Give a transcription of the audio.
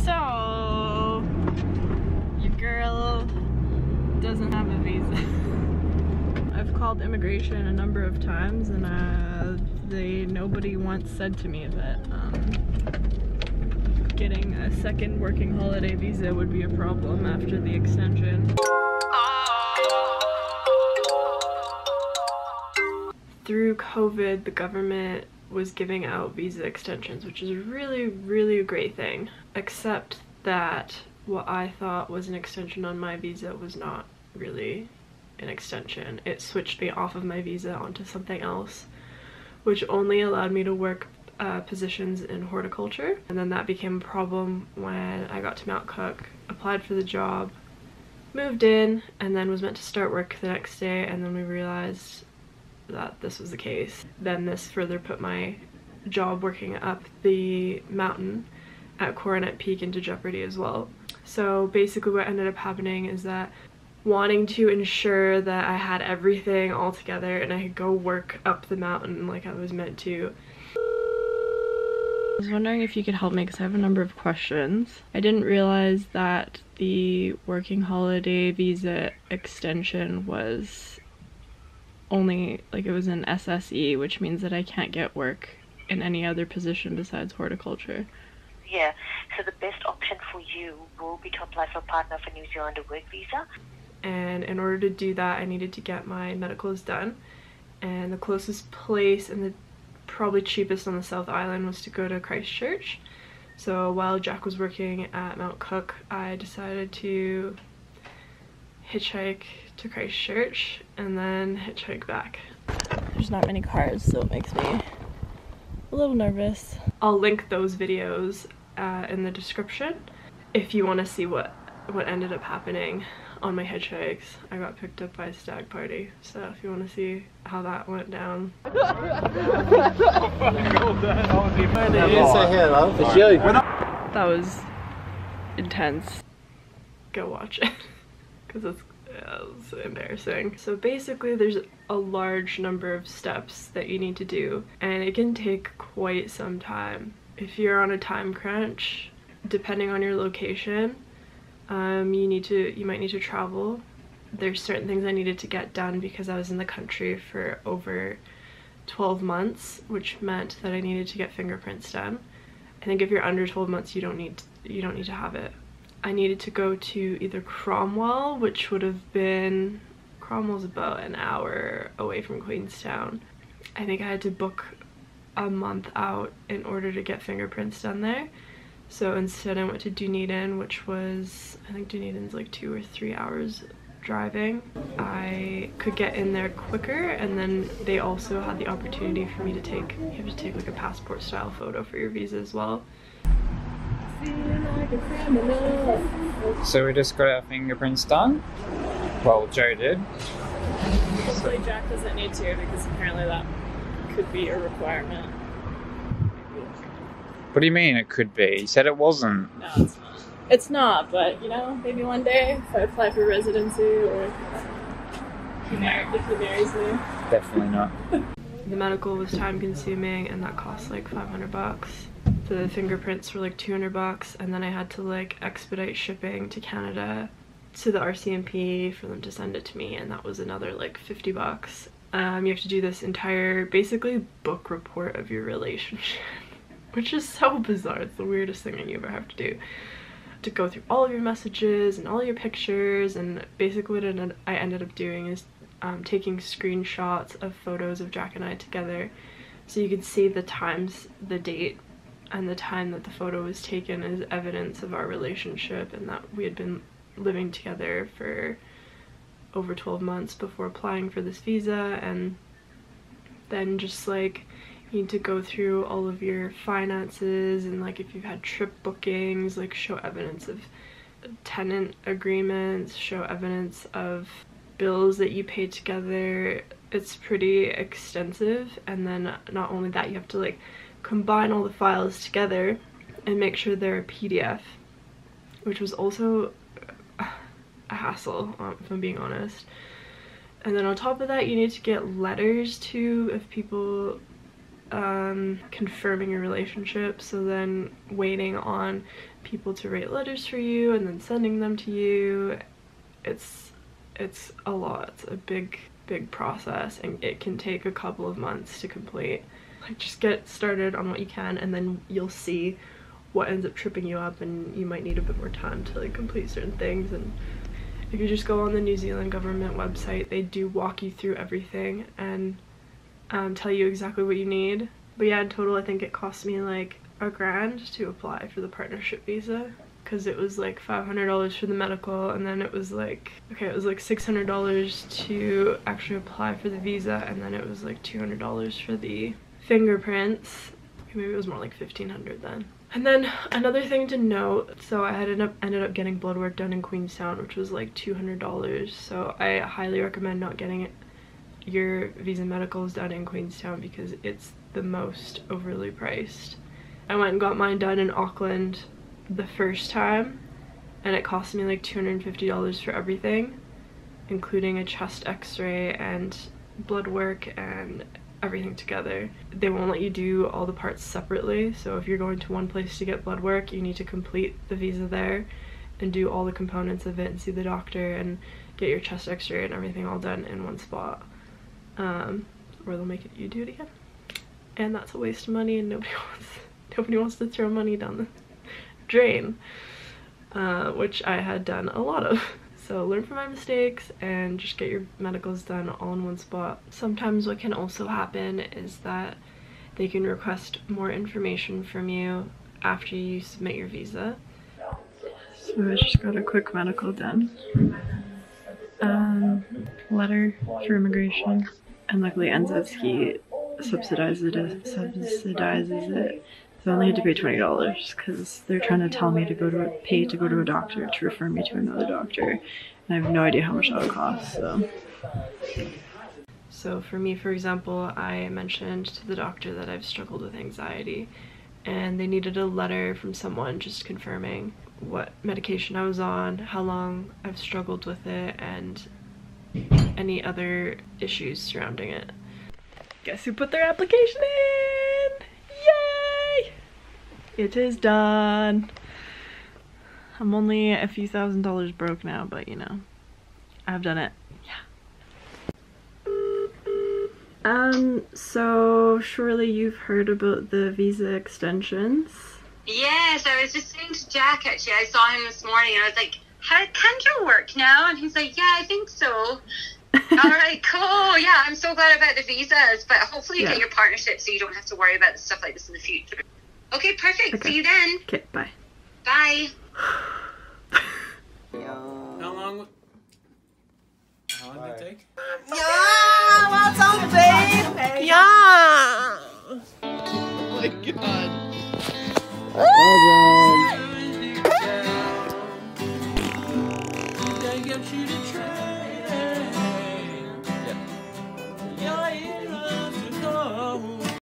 So, your girl doesn't have a visa. I've called immigration a number of times and nobody once said to me that getting a second working holiday visa would be a problem after the extension. Through COVID, the government was giving out visa extensions, which is really a great thing, except that what I thought was an extension on my visa was not really an extension. It switched me off of my visa onto something else, which only allowed me to work positions in horticulture. And then that became a problem when I got to Mount Cook, applied for the job, moved in, and then was meant to start work the next day, and then we realized that this was the case. Then this further put my job working up the mountain at Coronet Peak into jeopardy as well. So basically what ended up happening is that, wanting to ensure that I had everything all together and I could go work up the mountain like I was meant to. I was wondering if you could help me because I have a number of questions. I didn't realize that the working holiday visa extension was only, like, it was an SSE, which means that I can't get work in any other position besides horticulture. Yeah, so the best option for you will be to apply for a partner for New Zealand work visa. And in order to do that, I needed to get my medicals done, and the closest place and the probably cheapest on the South Island was to go to Christchurch. So while Jack was working at Mount Cook, I decided to hitchhike to Christchurch and then hitchhike back. There's not many cars, so it makes me a little nervous. I'll link those videos in the description if you want to see what ended up happening on my hitchhikes. I got picked up by a stag party, so if you want to see how that went down. That was intense. Go watch it because it's embarrassing. So basically there's a large number of steps that you need to do, and it can take quite some time. If you're on a time crunch, depending on your location, you might need to travel. There's certain things I needed to get done because I was in the country for over 12 months, which meant that I needed to get fingerprints done. I think if you're under 12 months, you don't need to have it. I needed to go to either Cromwell, which would have been, Cromwell's about an hour away from Queenstown. I think I had to book a month out in order to get fingerprints done there. So instead I went to Dunedin, which was, I think Dunedin's like 2 or 3 hours driving. I could get in there quicker, and then they also had the opportunity for me to take, you have to take like a passport style photo for your visa as well. So we just got our fingerprints done. Well, Joe did. Hopefully Jack doesn't need to, because apparently that could be a requirement. What do you mean it could be? You said it wasn't. No, it's not. It's not, but you know, maybe one day if I apply for residency or if he marries me. Definitely not. The medical was time consuming and that cost like 500 bucks. The fingerprints were like 200 bucks, and then I had to like expedite shipping to Canada to the RCMP for them to send it to me, and that was another like 50 bucks. You have to do this entire basically book report of your relationship, which is so bizarre. It's the weirdest thing that you ever have to do. To go through all of your messages and all your pictures, and basically what I ended up doing is taking screenshots of photos of Jack and I together, so you could see the times, the date, and the time that the photo was taken as evidence of our relationship, and that we had been living together for over 12 months before applying for this visa. And then just like, you need to go through all of your finances, and like if you've had trip bookings, like show evidence of tenant agreements, show evidence of bills that you paid together. It's pretty extensive. And then not only that, you have to like combine all the files together and make sure they're a PDF, which was also a hassle, if I'm being honest. And then on top of that, you need to get letters too of people confirming your relationship, so then waiting on people to write letters for you and then sending them to you. It's a lot. It's a big process, and it can take a couple of months to complete. Like, just get started on what you can, and then you'll see what ends up tripping you up, and you might need a bit more time to like complete certain things. And if you just go on the New Zealand government website, they do walk you through everything and tell you exactly what you need. But yeah, in total I think it cost me like $1,000 to apply for the partnership visa, because it was like $500 for the medical, and then it was like, okay, it was like $600 to actually apply for the visa, and then it was like $200 for the fingerprints. Maybe it was more like $1,500 then. And then another thing to note, so I ended up getting blood work done in Queenstown, which was like $200. So I highly recommend not getting your visa medicals done in Queenstown, because it's the most overly priced. I went and got mine done in Auckland the first time, and it cost me like $250 for everything, including a chest x-ray and blood work and everything together. They won't let you do all the parts separately, so if you're going to one place to get blood work, you need to complete the visa there and do all the components of it and see the doctor and get your chest x-ray and everything all done in one spot, or they'll make you do it again, and that's a waste of money, and nobody wants to throw money down the drain, which I had done a lot of. So learn from my mistakes and just get your medicals done all in one spot. Sometimes what can also happen is that they can request more information from you after you submit your visa. So I just got a quick medical done. Letter for immigration, and luckily NZSKI subsidizes it. So I only had to pay $20, because they're trying to tell me to pay to go to a doctor to refer me to another doctor, and I have no idea how much that would cost. So for me, for example, I mentioned to the doctor that I've struggled with anxiety, and they needed a letter from someone just confirming what medication I was on, how long I've struggled with it, and any other issues surrounding it. Guess who put their application in? Yay! It is done. I'm only a few $1,000s broke now, but you know, I've done it. Yeah. So surely you've heard about the visa extensions? Yes, I was just saying to Jack, actually, I saw him this morning and I was like, can you work now? And he's like, yeah, I think so. All right, cool. Yeah, I'm so glad about the visas, but hopefully you get your partnership so you don't have to worry about stuff like this in the future. Okay, perfect. Okay. See you then. Okay, bye. Bye. How long did it take? Yeah, what's on, baby? Yeah. Oh my God. Get you to try.